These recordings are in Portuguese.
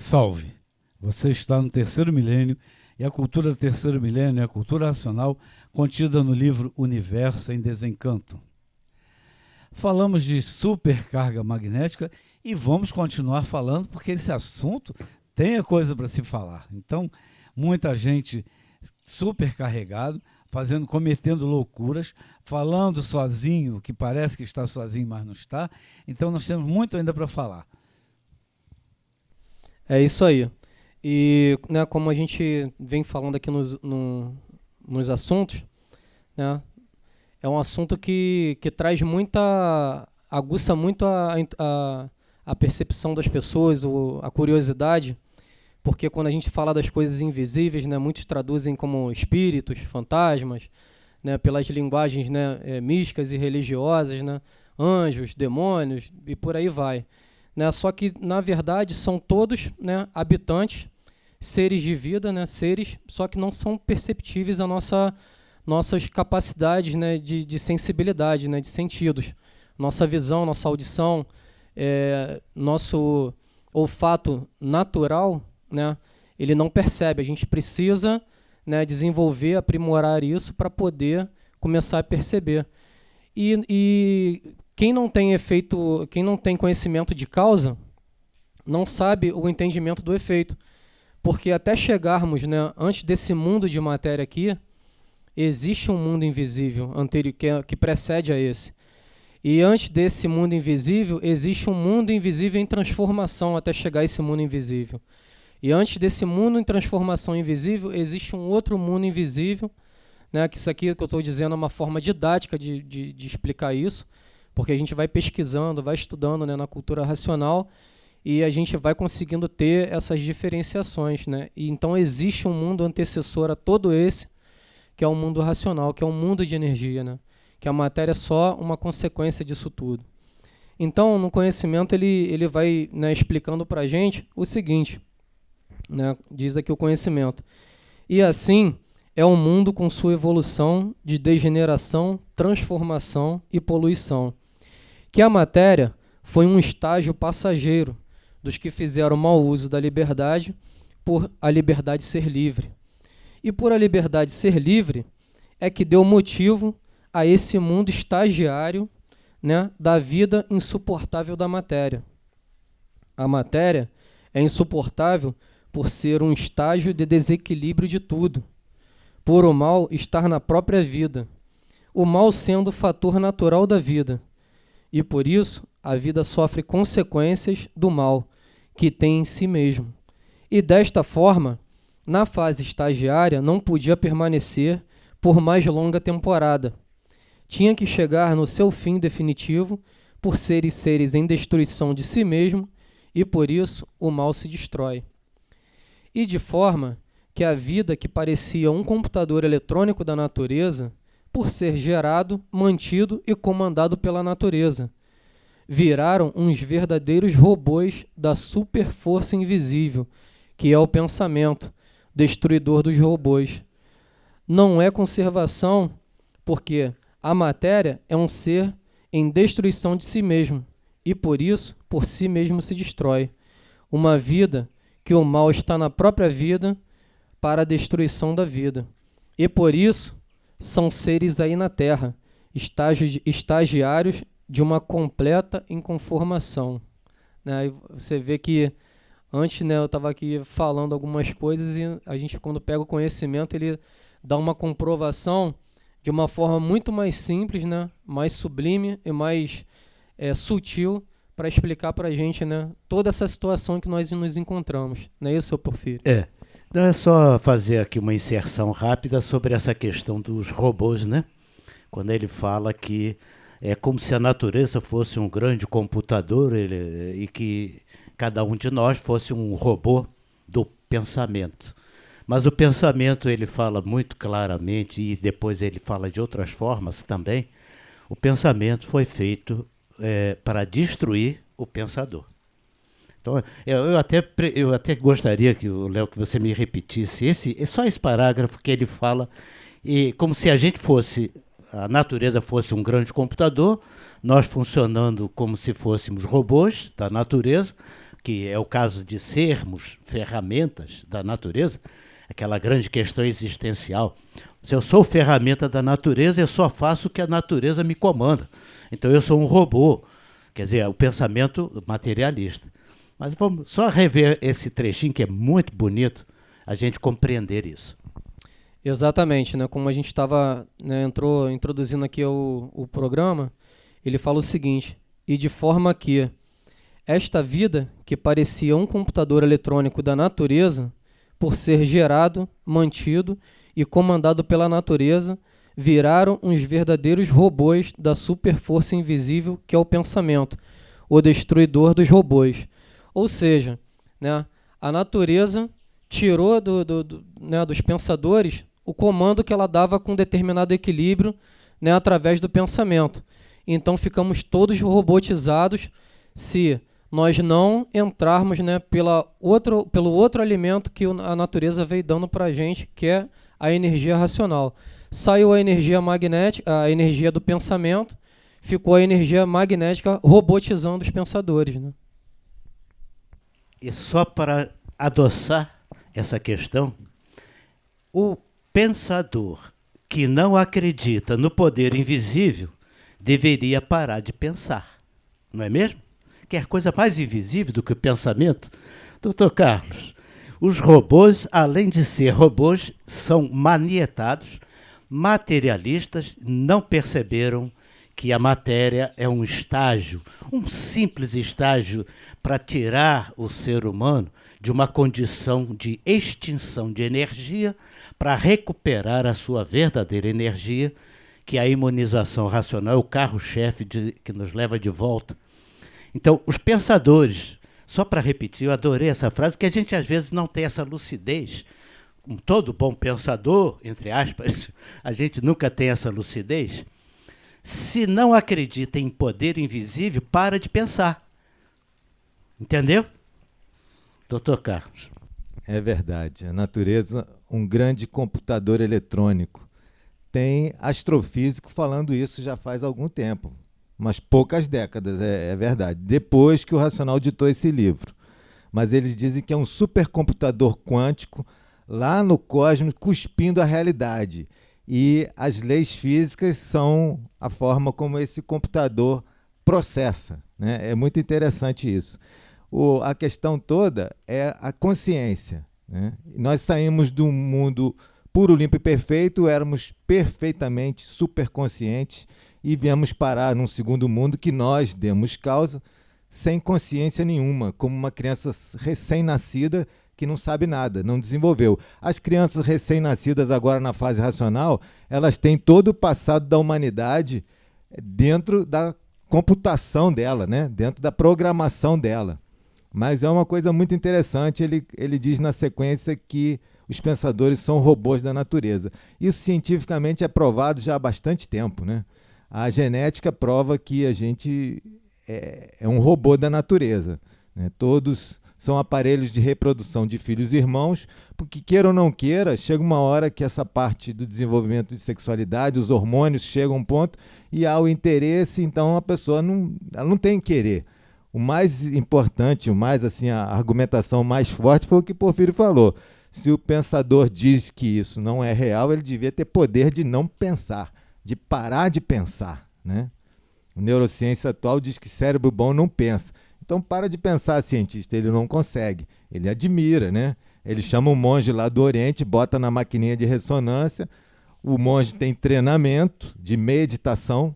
Salve! Você está no terceiro milênio e a cultura do terceiro milênio é a cultura racional contida no livro Universo em Desencanto. Falamos de supercarga magnética e vamos continuar falando porque esse assunto tem coisa para se falar. Então, muita gente supercarregado, cometendo loucuras, falando sozinho, que parece que está sozinho, mas não está. Então, nós temos muito ainda para falar. É isso aí. E como a gente vem falando aqui nos assuntos, né, é um assunto que traz aguça muito a percepção das pessoas, a curiosidade, porque quando a gente fala das coisas invisíveis, né, muitos traduzem como espíritos, fantasmas, né, pelas linguagens, né, místicas e religiosas, né, anjos, demônios e por aí vai. Né, só que, na verdade, são todos, né, habitantes, seres de vida, né, seres, só que não são perceptíveis a nossas capacidades, né, de sensibilidade, né, de sentidos. Nossa visão, nossa audição, nosso olfato natural, né, ele não percebe. A gente precisa, né, desenvolver, aprimorar isso para poder começar a perceber. E quem não tem conhecimento de causa, não sabe o entendimento do efeito. Porque até chegarmos, né, antes desse mundo de matéria aqui, existe um mundo invisível anterior, que precede a esse. E antes desse mundo invisível, existe um mundo invisível em transformação até chegar a esse mundo invisível. E antes desse mundo em transformação invisível, existe um outro mundo invisível, né, que isso aqui que eu estou dizendo é uma forma didática de explicar isso, porque a gente vai pesquisando, vai estudando, né, na cultura racional, e a gente vai conseguindo ter essas diferenciações, né? E então existe um mundo antecessor a todo esse, que é o mundo racional, que é um mundo de energia, né? Que a matéria é só uma consequência disso tudo. Então, no conhecimento, ele vai, né, explicando para a gente o seguinte, né? Diz aqui o conhecimento. E assim é um mundo com sua evolução de degeneração, transformação e poluição. Que a matéria foi um estágio passageiro dos que fizeram mau uso da liberdade por a liberdade ser livre. E por a liberdade ser livre é que deu motivo a esse mundo estagiário, né, da vida insuportável da matéria. A matéria é insuportável por ser um estágio de desequilíbrio de tudo, por o mal estar na própria vida, o mal sendo o fator natural da vida. E por isso a vida sofre consequências do mal que tem em si mesmo. E desta forma, na fase estagiária, não podia permanecer por mais longa temporada. Tinha que chegar no seu fim definitivo por seres em destruição de si mesmo, e por isso o mal se destrói. E de forma que a vida que parecia um computador eletrônico da natureza, por ser gerado, mantido e comandado pela natureza, viraram uns verdadeiros robôs da superforça invisível, que é o pensamento, destruidor dos robôs. Não é conservação, porque a matéria é um ser em destruição de si mesmo, e por isso, por si mesmo se destrói. Uma vida que o mal está na própria vida para a destruição da vida. E por isso, são seres aí na Terra, estagiários de uma completa inconformação. Né? Você vê que antes, né, eu estava aqui falando algumas coisas e a gente, quando pega o conhecimento, ele dá uma comprovação de uma forma muito mais simples, né, mais sublime e mais sutil para explicar para a gente, né, toda essa situação que nós nos encontramos. Não é isso, seu Porfírio? Não é só fazer aqui uma inserção rápida sobre essa questão dos robôs, né? Quando ele fala que é como se a natureza fosse um grande computador e que cada um de nós fosse um robô do pensamento. Mas o pensamento, ele fala muito claramente, e depois ele fala de outras formas também, o pensamento foi feito para destruir o pensador. Então, eu até gostaria, Léo, que você me repetisse só esse parágrafo que ele fala, e como se a natureza fosse um grande computador, nós funcionando como se fôssemos robôs da natureza, que é o caso de sermos ferramentas da natureza, aquela grande questão existencial. Se eu sou ferramenta da natureza, eu só faço o que a natureza me comanda. Então eu sou um robô. Quer dizer, é o pensamento materialista. Mas vamos só rever esse trechinho que é muito bonito, a gente compreender isso. Exatamente, né? Como a gente estava, né, introduzindo aqui o programa, ele fala o seguinte: e de forma que esta vida, que parecia um computador eletrônico da natureza, por ser gerado, mantido e comandado pela natureza, viraram uns verdadeiros robôs da superforça invisível que é o pensamento, o destruidor dos robôs. Ou seja, né, a natureza tirou né, dos pensadores o comando que ela dava com determinado equilíbrio, né, através do pensamento. Então ficamos todos robotizados se nós não entrarmos, né, pelo outro alimento que a natureza veio dando para a gente, que é a energia racional. Saiu a energia magnética, a energia do pensamento, ficou a energia magnética robotizando os pensadores, né? E só para adoçar essa questão, o pensador que não acredita no poder invisível deveria parar de pensar, não é mesmo? Quer coisa mais invisível do que o pensamento? Doutor Carlos, os robôs, além de ser robôs, são manietados, materialistas, não perceberam que a matéria é um estágio, um simples estágio para tirar o ser humano de uma condição de extinção de energia para recuperar a sua verdadeira energia, que a imunização racional é o carro-chefe que nos leva de volta. Então, os pensadores, só para repetir, eu adorei essa frase, que a gente às vezes não tem essa lucidez. Todo bom pensador, entre aspas, a gente nunca tem essa lucidez. Se não acredita em poder invisível, para de pensar. Entendeu? Doutor Carlos. É verdade. A natureza, um grande computador eletrônico. Tem astrofísico falando isso já faz algum tempo. Umas poucas décadas, é verdade. Depois que o Racional ditou esse livro. Mas eles dizem que é um supercomputador quântico lá no cosmos, cuspindo a realidade. E as leis físicas são a forma como esse computador processa, né? É muito interessante isso. A questão toda é a consciência, né? Nós saímos de um mundo puro, limpo e perfeito, éramos perfeitamente superconscientes e viemos parar num segundo mundo que nós demos causa sem consciência nenhuma, como uma criança recém-nascida que não sabe nada, não desenvolveu. As crianças recém-nascidas agora na fase racional, elas têm todo o passado da humanidade dentro da computação dela, né? Dentro da programação dela. Mas é uma coisa muito interessante, ele diz na sequência que os pensadores são robôs da natureza. Isso cientificamente é provado já há bastante tempo, né? A genética prova que a gente é um robô da natureza, né? Todos são aparelhos de reprodução de filhos e irmãos, porque queira ou não queira, chega uma hora que essa parte do desenvolvimento de sexualidade, os hormônios chegam a um ponto e há o interesse, então a pessoa ela não tem querer. O mais importante, a argumentação mais forte foi o que Porfírio falou. Se o pensador diz que isso não é real, ele devia ter poder de não pensar, de parar de pensar, né? A neurociência atual diz que cérebro bom não pensa. Então para de pensar, cientista, ele não consegue. Ele admira, né? Ele chama um monge lá do Oriente, bota na maquininha de ressonância, o monge tem treinamento de meditação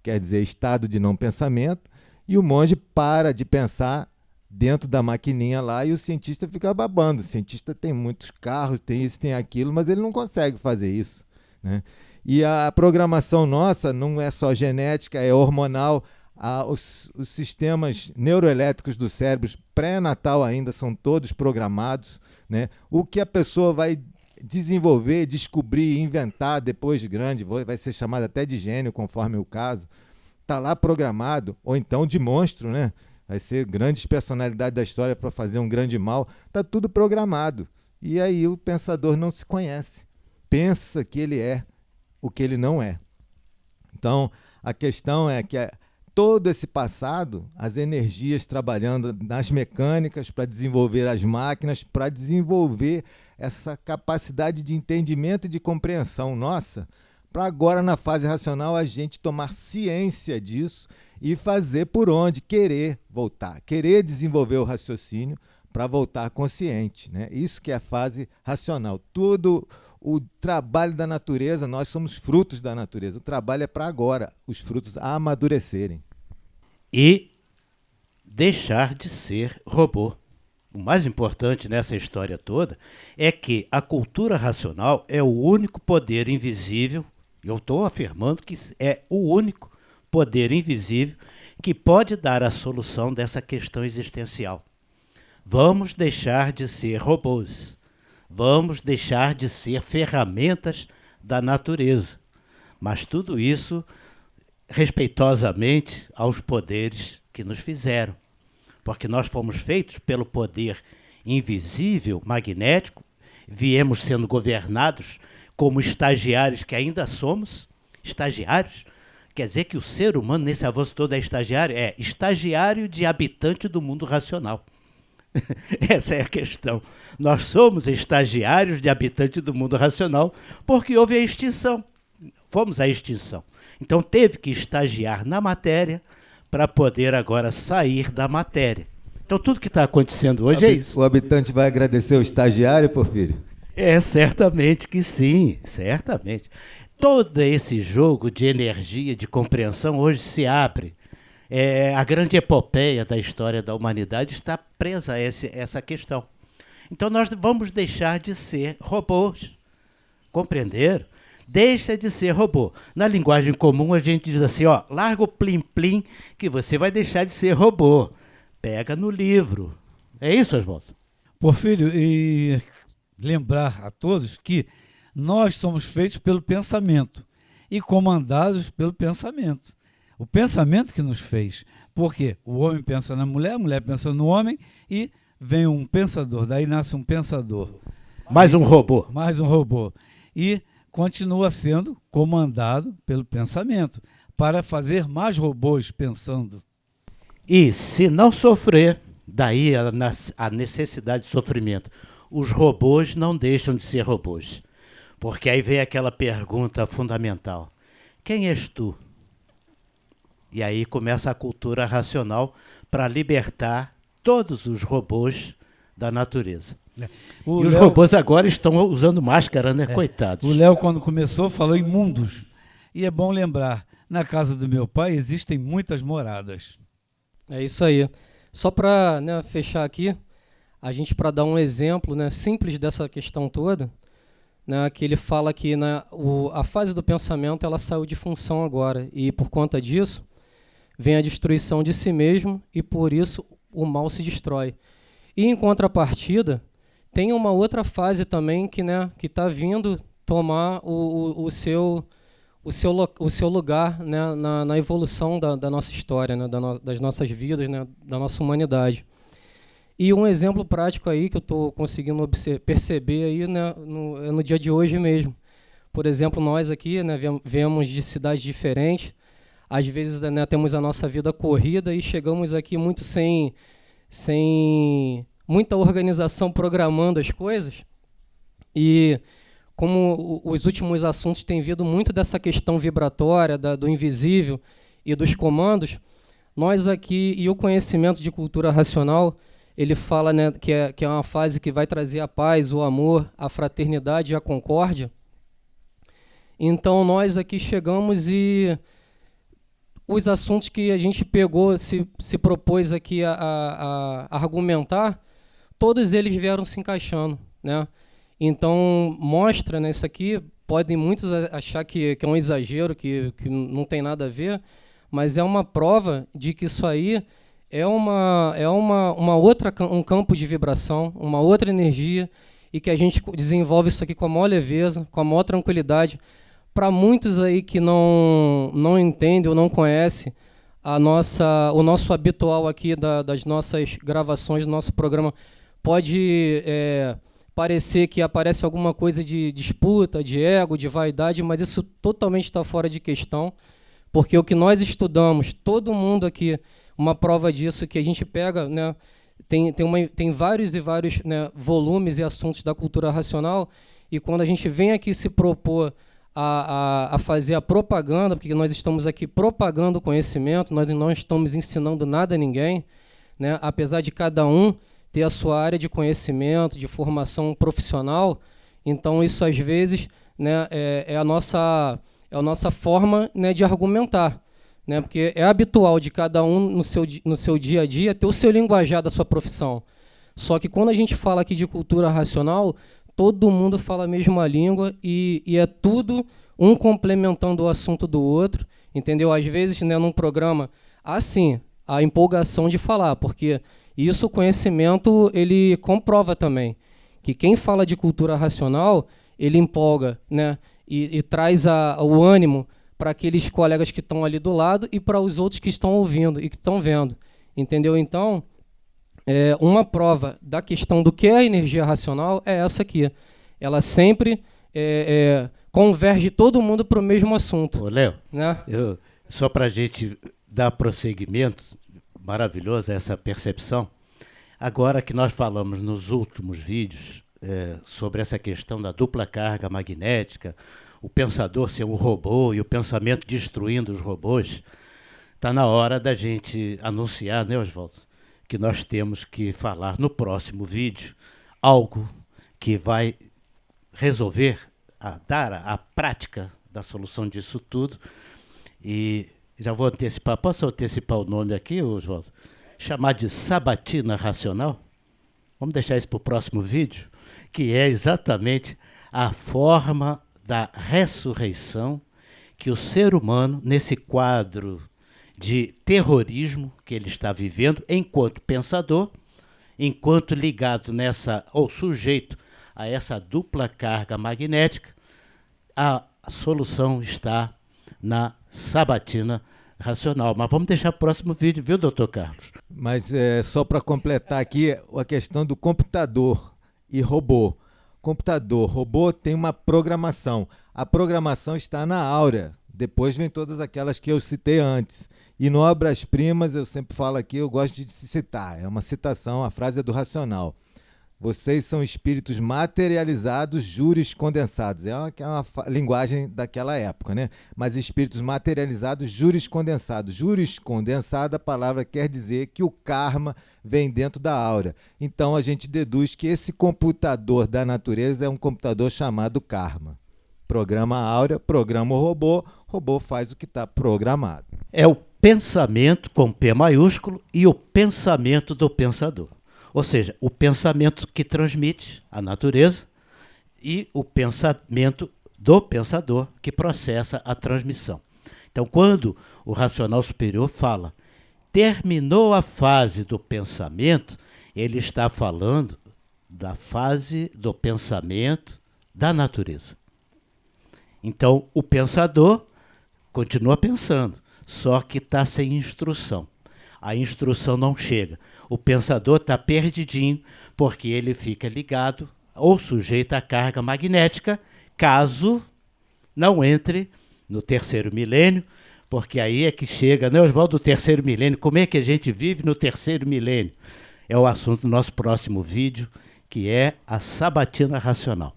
quer dizer estado de não pensamento, e o monge para de pensar dentro da maquininha lá e o cientista fica babando. O cientista tem muitos carros, tem isso, tem aquilo, mas ele não consegue fazer isso, né? E a programação nossa não é só genética, é hormonal. Os sistemas neuroelétricos do cérebro pré-natal ainda são todos programados, né? O que a pessoa vai desenvolver, descobrir, inventar depois de grande, vai ser chamado até de gênio, conforme o caso, está lá programado, ou então de monstro, né? Vai ser grandes personalidades da história para fazer um grande mal, está tudo programado. E aí o pensador não se conhece, pensa que ele é o que ele não é. Então, a questão é que todo esse passado, as energias trabalhando nas mecânicas para desenvolver as máquinas, para desenvolver essa capacidade de entendimento e de compreensão nossa, para agora, na fase racional, a gente tomar ciência disso e fazer por onde, querer voltar, querer desenvolver o raciocínio para voltar consciente, né? Isso que é a fase racional. Todo o trabalho da natureza, nós somos frutos da natureza. O trabalho é para agora, os frutos amadurecerem. E deixar de ser robô. O mais importante nessa história toda é que a cultura racional é o único poder invisível, eu estou afirmando que é o único poder invisível que pode dar a solução dessa questão existencial. Vamos deixar de ser robôs. Vamos deixar de ser ferramentas da natureza. Mas tudo isso respeitosamente aos poderes que nos fizeram. Porque nós fomos feitos pelo poder invisível, magnético, viemos sendo governados como estagiários que ainda somos, estagiários. Quer dizer que o ser humano, nesse avanço todo, é estagiário de habitante do mundo racional. Essa é a questão. Nós somos estagiários de habitante do mundo racional porque houve a extinção. Fomos à extinção. Então teve que estagiar na matéria para poder agora sair da matéria. Então tudo que está acontecendo hoje é isso. O habitante vai agradecer o estagiário, Porfírio? Certamente que sim, certamente. Todo esse jogo de energia, de compreensão, hoje se abre. A grande epopeia da história da humanidade está presa a essa questão. Então nós vamos deixar de ser robôs. Compreenderam? Deixa de ser robô. Na linguagem comum a gente diz assim, ó, larga o plim-plim que você vai deixar de ser robô. Pega no livro. É isso, Oswaldo? Porfírio, e lembrar a todos que nós somos feitos pelo pensamento e comandados pelo pensamento. O pensamento que nos fez. Porque o homem pensa na mulher, a mulher pensa no homem e vem um pensador, daí nasce um pensador. Mais um robô. Mais um robô. E continua sendo comandado pelo pensamento para fazer mais robôs pensando. E se não sofrer, daí a necessidade de sofrimento. Os robôs não deixam de ser robôs. Porque aí vem aquela pergunta fundamental. Quem és tu? E aí começa a cultura racional para libertar todos os robôs da natureza. Os robôs agora estão usando máscara, né? Coitados. O Léo, quando começou, falou em mundos. E é bom lembrar, na casa do meu pai existem muitas moradas. É isso aí. Só para fechar aqui, a gente para dar um exemplo simples dessa questão toda, que ele fala que a fase do pensamento ela saiu de função agora, e por conta disso vem a destruição de si mesmo, e por isso o mal se destrói. E em contrapartida, tem uma outra fase também que está vindo tomar o seu lugar na evolução da nossa história, das nossas vidas, da nossa humanidade. E um exemplo prático aí que eu estou conseguindo perceber aí, no dia de hoje mesmo. Por exemplo, nós aqui viemos de cidades diferentes, às vezes temos a nossa vida corrida e chegamos aqui muito sem muita organização programando as coisas. E como os últimos assuntos têm vindo muito dessa questão vibratória, do invisível e dos comandos, nós aqui, e o conhecimento de cultura racional, ele fala que é uma fase que vai trazer a paz, o amor, a fraternidade e a concórdia. Então nós aqui chegamos e os assuntos que a gente pegou, se propôs aqui a argumentar, todos eles vieram se encaixando, Então mostra, isso aqui, podem muitos achar que é um exagero, que não tem nada a ver, mas é uma prova de que isso aí é um campo de vibração, uma outra energia, e que a gente desenvolve isso aqui com a maior leveza, com a maior tranquilidade. Para muitos aí que não entendem ou não conhecem o nosso habitual aqui das nossas gravações, do nosso programa, pode parecer que aparece alguma coisa de disputa, de ego, de vaidade, mas isso totalmente está fora de questão, Porque o que nós estudamos, todo mundo aqui, uma prova disso que a gente pega, né, tem vários e vários, né, volumes e assuntos da cultura racional, e quando a gente vem aqui se propor a fazer a propaganda, porque nós estamos aqui propagando o conhecimento, nós não estamos ensinando nada a ninguém, né, apesar de cada um ter a sua área de conhecimento, de formação profissional, então isso às vezes, né, é a nossa forma, né, de argumentar, né, porque é habitual de cada um no seu dia a dia ter o seu linguajar da sua profissão. Só que quando a gente fala aqui de cultura racional, todo mundo fala a mesma língua e é tudo um complementando o assunto do outro, entendeu? Às vezes, né, num programa, assim, a empolgação de falar, porque isso o conhecimento ele comprova também, que quem fala de cultura racional, ele empolga, né, e traz o ânimo para aqueles colegas que estão ali do lado e para os outros que estão ouvindo e que estão vendo, entendeu? Então, uma prova da questão do que é a energia racional é essa aqui. Ela sempre converge todo mundo para o mesmo assunto. Ô, Léo, né? Só para a gente dar prosseguimento, maravilhosa essa percepção. Agora que nós falamos nos últimos vídeos sobre essa questão da dupla carga magnética, o pensador ser um robô e o pensamento destruindo os robôs, está na hora da gente anunciar, né, Oswaldo, que nós temos que falar no próximo vídeo algo que vai resolver, dar a prática da solução disso tudo. E já vou antecipar, posso antecipar o nome aqui, Oswaldo? Chamar de sabatina racional? Vamos deixar isso para o próximo vídeo, que é exatamente a forma da ressurreição que o ser humano, nesse quadro de terrorismo que ele está vivendo, enquanto pensador, enquanto ligado ou sujeito a essa dupla carga magnética, a solução está na sabatina racional. Mas vamos deixar o próximo vídeo, viu, doutor Carlos? Mas só para completar aqui a questão do computador e robô. Computador, robô tem uma programação. A programação está na áurea. Depois vem todas aquelas que eu citei antes. E no Obras-Primas, eu sempre falo aqui, eu gosto de citar. É uma citação, a frase é do Racional. Vocês são espíritos materializados, júris condensados. É uma linguagem daquela época, né? Mas espíritos materializados, júris condensados. Júris condensado, a palavra quer dizer que o karma vem dentro da áurea. Então a gente deduz que esse computador da natureza é um computador chamado karma. Programa a áurea, programa o robô faz o que está programado. É o pensamento com P maiúsculo e o pensamento do pensador. Ou seja, o pensamento que transmite a natureza e o pensamento do pensador que processa a transmissão. Então, quando o racional superior fala, terminou a fase do pensamento, ele está falando da fase do pensamento da natureza. Então, o pensador continua pensando, só que está sem instrução. A instrução não chega. O pensador está perdidinho, porque ele fica ligado ou sujeito à carga magnética, caso não entre no terceiro milênio, porque aí é que chega, né, Oswaldo, do terceiro milênio. Como é que a gente vive no terceiro milênio? É o assunto do nosso próximo vídeo, que é a sabatina racional.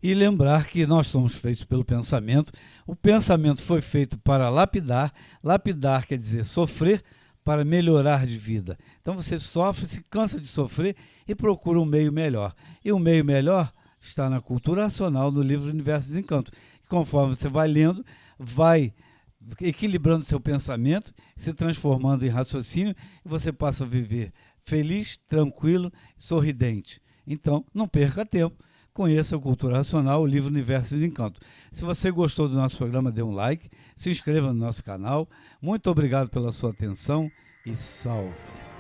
E lembrar que nós somos feitos pelo pensamento. O pensamento foi feito para lapidar. Lapidar quer dizer sofrer para melhorar de vida. Então você sofre, se cansa de sofrer e procura um meio melhor. E o meio melhor está na cultura racional, no livro Universo e Desencanto. E conforme você vai lendo, vai equilibrando seu pensamento, se transformando em raciocínio, e você passa a viver feliz, tranquilo, sorridente. Então, não perca tempo. Conheça a Cultura Racional, o livro Universo e Encanto. Se você gostou do nosso programa, dê um like, se inscreva no nosso canal. Muito obrigado pela sua atenção e salve!